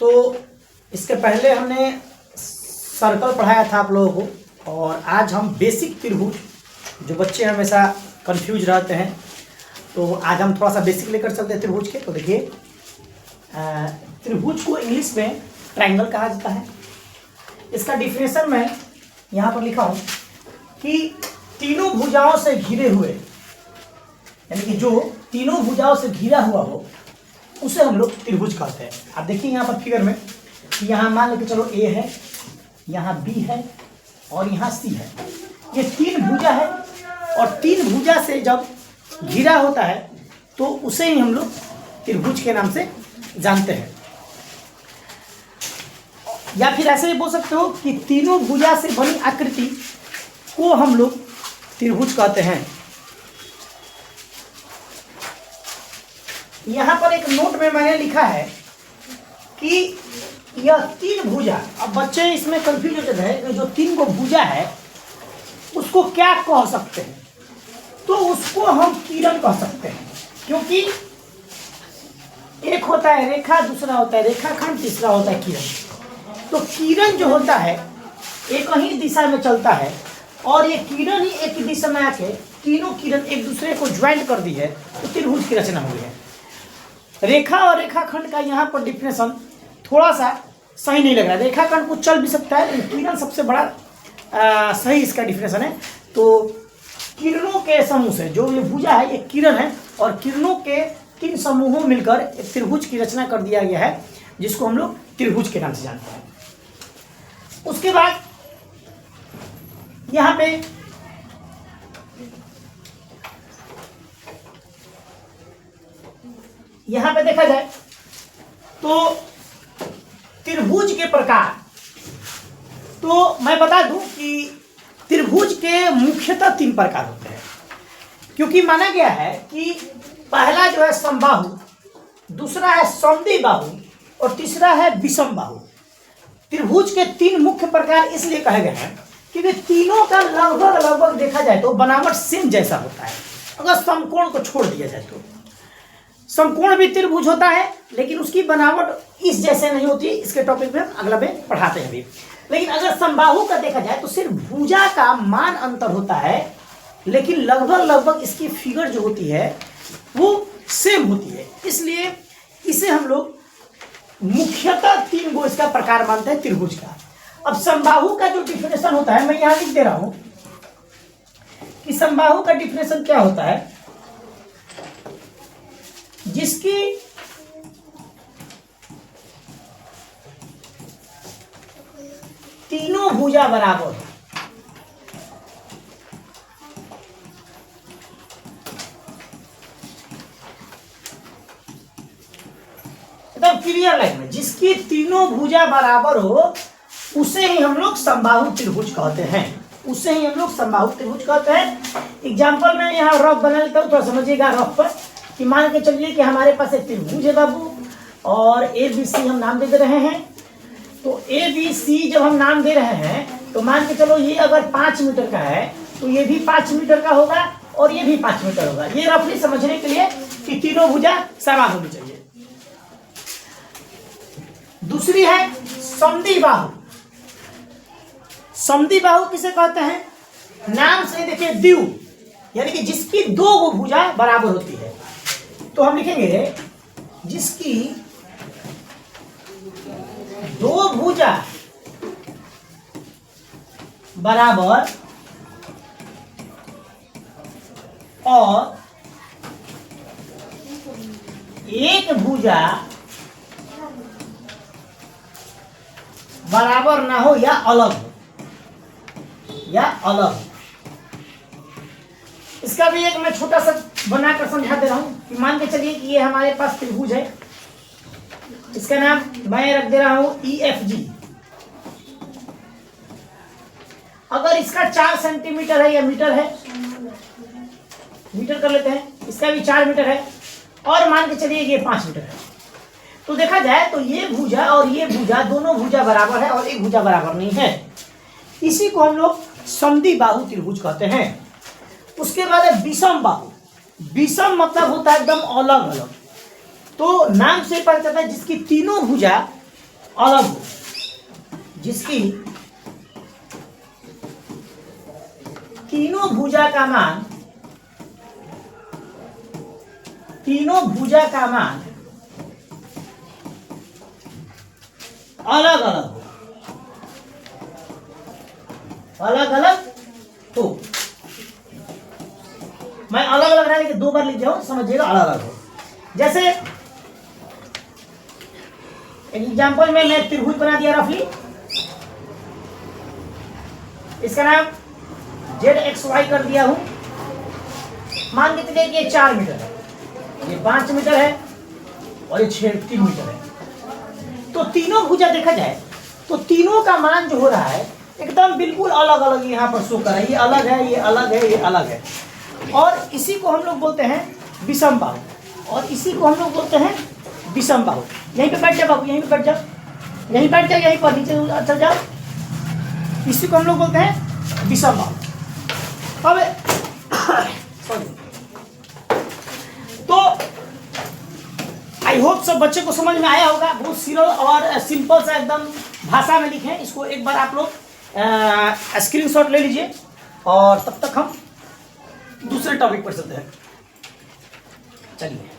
तो इसके पहले हमने सर्कल पढ़ाया था आप लोगों को, और आज हम बेसिक त्रिभुज, जो बच्चे हमेशा कंफ्यूज रहते हैं, तो आज हम थोड़ा सा बेसिक लेकर चलते हैं त्रिभुज के। तो देखिए, त्रिभुज को इंग्लिश में ट्रायंगल कहा जाता है। इसका डिफिनेशन मैं यहाँ पर लिखा हूँ कि तीनों भुजाओं से घिरे हुए, यानी कि जो तीनों भुजाओं से घिरा हुआ हो उसे हम लोग त्रिभुज कहते हैं। आप देखिए यहाँ पर फिगर में, यहाँ मान लो कि चलो ए है, यहाँ बी है और यहाँ सी है। ये तीन भुजा है, और तीन भुजा से जब घिरा होता है तो उसे ही हम लोग त्रिभुज के नाम से जानते हैं। या फिर ऐसे ही बोल सकते हो कि तीनों भुजा से बनी आकृति को हम लोग त्रिभुज कहते हैं। यहाँ पर एक नोट में मैंने लिखा है कि यह तीन भुजा, अब बच्चे इसमें कंफ्यूज होते हैं कि जो तीन को भुजा है उसको क्या कह सकते हैं, तो उसको हम किरण कह सकते हैं। क्योंकि एक होता है रेखा, दूसरा होता है रेखाखंड, तीसरा होता है किरण। तो किरण जो होता है एक ही दिशा में चलता है, और ये किरण ही एक दिशा में आके तीनों किरण एक दूसरे को ज्वाइंट कर दी है, तो त्रिभुज की रचना हुई है। रेखा और रेखाखंड का यहाँ पर डिफिनेशन थोड़ा सा सही नहीं लग रहा है। रेखाखंड को चल भी सकता है, लेकिन किरण सबसे बड़ा सही इसका डिफिनेशन है। तो किरणों के समूह से जो ये भुजा है, ये किरण है, और किरणों के तीन समूहों मिलकर एक त्रिभुज की रचना कर दिया गया है, जिसको हम लोग त्रिभुज के नाम से जानते हैं। उसके बाद यहाँ पे देखा जाए तो त्रिभुज के प्रकार, तो मैं बता दूं कि त्रिभुज के मुख्यतः तीन प्रकार होते हैं। क्योंकि माना गया है कि पहला जो है समबाहु, दूसरा है समद्विबाहु और तीसरा है विषम बाहु। त्रिभुज के तीन मुख्य प्रकार इसलिए कहे गए हैं क्योंकि तीनों का लगभग देखा जाए तो बनावट सेम जैसा होता है। अगर समकोण को छोड़ दिया जाए तो समकोण भी त्रिभुज होता है, लेकिन उसकी बनावट इस जैसे नहीं होती। इसके टॉपिक में हम अगला में पढ़ाते हैं अभी। लेकिन अगर समबाहु का देखा जाए तो सिर्फ भुजा का मान अंतर होता है, लेकिन लगभग इसकी फिगर जो होती है वो सेम होती है। इसलिए इसे हम लोग मुख्यतः तीन गो इसका प्रकार मानते हैं त्रिभुज का। अब समबाहु का जो डिफिनेशन होता है, मैं यहां लिख दे रहा हूं कि समबाहु का डिफिनेशन क्या होता है, जिसकी तीनों भुजा बराबर हो। एकदम क्लियर लाइन में, जिसकी तीनों भुजा बराबर हो उसे ही हम लोग समबाहु त्रिभुज कहते हैं। उसे ही हम लोग समबाहु त्रिभुज कहते हैं। एग्जाम्पल में यहाँ रफ बना लेता हूँ, थोड़ा समझिएगा रफ पर। कि मान के चलिए कि हमारे पास एक त्रिभुज है बाबू, और ए बी सी हम नाम दे रहे हैं। तो ए बी सी जब हम नाम दे रहे हैं तो मान के चलो ये अगर 5 मीटर का है तो ये भी 5 मीटर का होगा और ये भी 5 मीटर होगा। ये रफली समझने के लिए कि तीनों भुजा समान होनी चाहिए। दूसरी है समद्विबाहु। समद्विबाहु किसे कहते हैं, नाम से देखिए द्विव, यानी कि जिसकी दो भुजा बराबर होती है। तो हम लिखेंगे जिसकी दो भुजा बराबर और एक भुजा बराबर ना हो या अलग हो, इसका भी एक मैं छोटा सा बनाकर समझा दे रहा हूं कि मान के चलिए कि ये हमारे पास त्रिभुज है, इसका नाम मैं रख दे रहा हूं EFG। अगर इसका 4 सेंटीमीटर है या मीटर है, मीटर कर लेते हैं, इसका भी 4 मीटर है, और मान के चलिए ये 5 मीटर है। तो देखा जाए तो ये भुजा और ये भुजा, दोनों भुजा बराबर है और एक भुजा बराबर नहीं है। इसी को हम लोग समद्विबाहु त्रिभुज कहते हैं। उसके बाद है विषम बाहु। विषम मतलब होता है एकदम अलग अलग। तो नाम से पता चलता है जिसकी तीनों भुजा अलग हो, जिसकी तीनों भुजा का मान अलग अलग हो, मैं अलग अलग रहने के दो बार लिख जाऊं, समझिएगा, अलग अलग हो। जैसे एग्जाम्पल में मैं त्रिभुज बना दिया रफली, इसका नाम ZXY कर दिया हूं। मान के चलिए कि ये 4 मीटर है, ये 5 मीटर है और ये 3 मीटर है। तो तीनों भुजा देखा जाए तो तीनों का मान जो हो रहा है एकदम बिल्कुल अलग अलग यहाँ पर शो कर रहा है। ये अलग है, ये अलग है, ये अलग है। और इसी को हम लोग बोलते हैं विषम बाहु, और इसी को हम लोग बोलते हैं विषम बाहु। यहीं पे बैठ जाओ बाबू, यहीं पे बैठ जाओ, यहीं बैठ जाओ, यहीं पर नीचे चल जाओ। इसी को हम लोग बोलते हैं विषम बाहु। अब तो आई होप सब बच्चे को समझ में आया होगा। बहुत सरल और सिंपल सा एकदम भाषा में लिखे। इसको एक बार आप लोग स्क्रीनशॉट ले लीजिए और तब तक हम दूसरे टॉपिक पर चलते हैं। चलिए,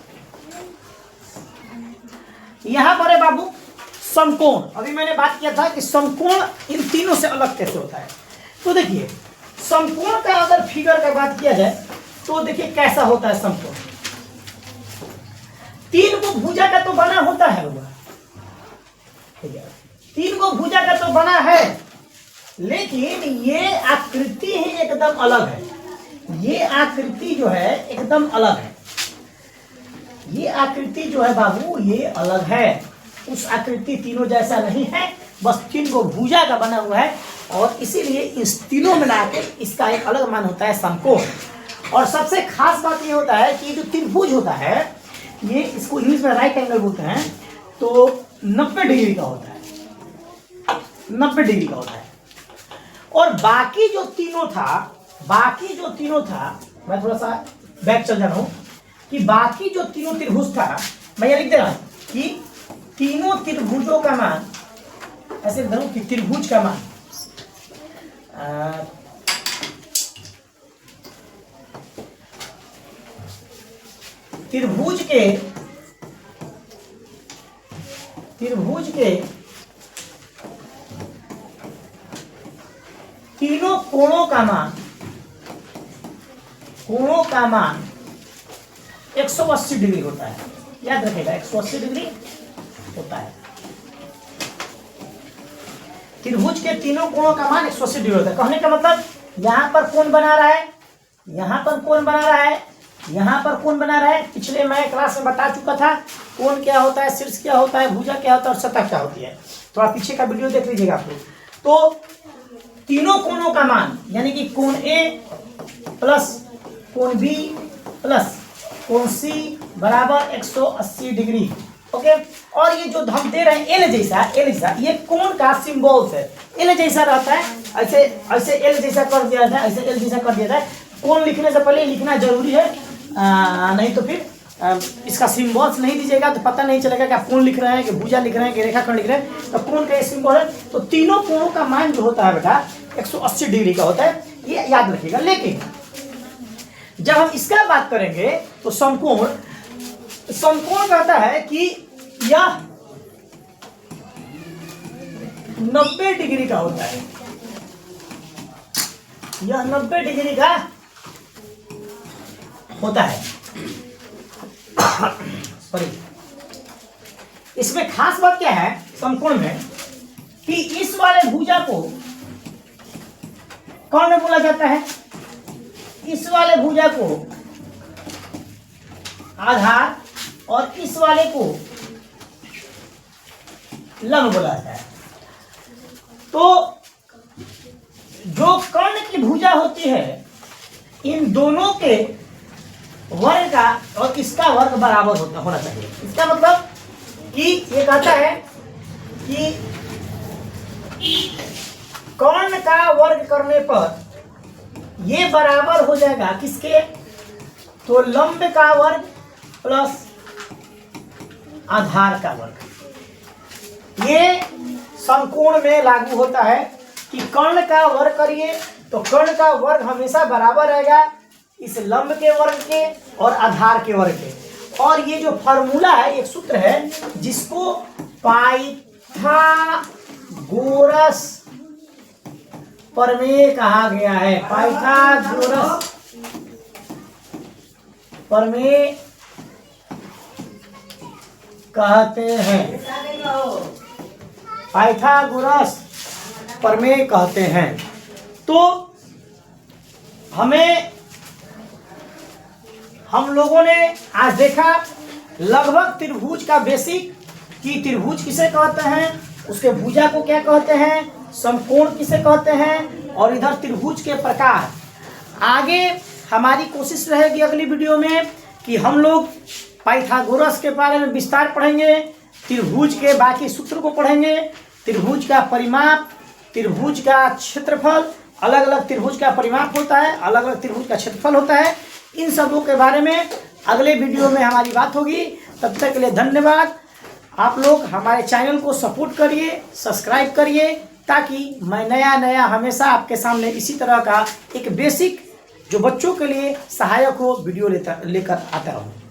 यहां पर है बाबू समकोण। अभी मैंने बात किया था कि समकोण इन तीनों से अलग कैसे होता है। तो देखिए, समकोण का अगर फिगर का बात किया जाए तो देखिए कैसा होता है समकोण। 3 गो भुजा का तो बना होता है बाबा, 3 गो भुजा का तो बना है, लेकिन ये आकृति ही एकदम अलग है। ये आकृति जो है एकदम अलग है। ये आकृति जो है बाबू ये अलग है। उस आकृति तीनों जैसा नहीं है, बस 3 गो भुजा का बना हुआ है और इसीलिए इस तीनों मिला के इसका एक अलग मान होता है समकोण। और सबसे खास बात ये होता है कि जो त्रिभुज होता है ये, इसको इंग्लिश में राइट एंगल बोलते हैं, तो 90 डिग्री का होता है, 90 डिग्री का होता है। और बाकी जो तीनों था, मैं थोड़ा सा बैक चल जा रहा हूं कि बाकी जो तीनों त्रिभुज था, मैं ये लिख दे रहा हूं कि तीनों त्रिभुजों का मान, ऐसे लिख दे रहा हूं कि त्रिभुज का मान त्रिभुज के तीनों कोणों का मान 180 डिग्री होता है। याद रखेगा, 180 डिग्री होता है। त्रिभुज के तीनों कोणों का मान 180 डिग्री होता है। कहने का मतलब यहां पर कोण बना रहा है, यहां पर कोण बना रहा है, यहां पर कोण बना रहा है। पिछले मैं क्लास में बता चुका था कोण क्या होता है, शीर्ष क्या होता है, भुजा क्या होता है और सतह क्या होती है। थोड़ा पीछे का वीडियो देख लीजिएगा आप लोग। तो तीनों कोणों का मान यानी कि कोण ए प्लस कोण बी प्लस कोण सी बराबर 180 डिग्री। ओके, और ये जो हम दे रहे हैं एल जैसा, ये कोण का सिंबल्स है। एल जैसा रहता है, ऐसे एल जैसा कर दिया जाता है, ऐसे एल जैसा कर दिया जाता है। कोण लिखने से पहले लिखना जरूरी है, नहीं तो फिर इसका सिंबल्स नहीं दीजिएगा तो पता नहीं चलेगा कि आप कोण लिख रहे हैं कि भुजा लिख रहे हैं कि रेखाखंड लिख रहे हैं। तो कोण का ये सिंबल है। तो तीनों कोणों का मान जो होता है बेटा 180 डिग्री का होता है, ये याद रखिएगा। लेकिन जब हम इसका बात करेंगे तो समकोण कहता है कि यह 90 डिग्री का होता है। यह 90 डिग्री का होता है। सॉरी, इसमें खास बात क्या है समकोण में कि इस वाले भुजा को कौन में बोला जाता है? इस वाले भुजा को आधार और इस वाले को लंब बोला जाता है। तो जो कर्ण की भुजा होती है इन दोनों के वर्ग का और इसका वर्ग बराबर होना चाहिए। इसका मतलब कि ये कहता है कि कर्ण का वर्ग करने पर ये बराबर हो जाएगा किसके? तो लंब का वर्ग प्लस आधार का वर्ग। ये समकोण में लागू होता है कि कर्ण का वर्ग करिए तो कर्ण का वर्ग हमेशा बराबर रहेगा इस लंब के वर्ग के और आधार के वर्ग के। और ये जो फॉर्मूला है, एक सूत्र है जिसको पाइथागोरस प्रमेय कहा गया है। पाइथागोरस प्रमेय कहते हैं, पाइथागोरस प्रमेय कहते हैं। तो हम लोगों ने आज देखा लगभग त्रिभुज का बेसिक कि त्रिभुज किसे कहते हैं, उसके भुजा को क्या कहते हैं, समकोण किसे कहते हैं, और इधर त्रिभुज के प्रकार। आगे हमारी कोशिश रहेगी अगली वीडियो में कि हम लोग पाइथागोरस के बारे में विस्तार पढ़ेंगे, त्रिभुज के बाकी सूत्र को पढ़ेंगे, त्रिभुज का परिमाप, त्रिभुज का क्षेत्रफल, अलग अलग त्रिभुज का परिमाप होता है, अलग अलग त्रिभुज का क्षेत्रफल होता है। इन सबों के बारे में अगले वीडियो में हमारी बात होगी। तब तक के लिए धन्यवाद। आप लोग हमारे चैनल को सपोर्ट करिए, सब्सक्राइब करिए, ताकि मैं नया हमेशा आपके सामने इसी तरह का एक बेसिक जो बच्चों के लिए सहायक हो वीडियो लेकर आता हूँ।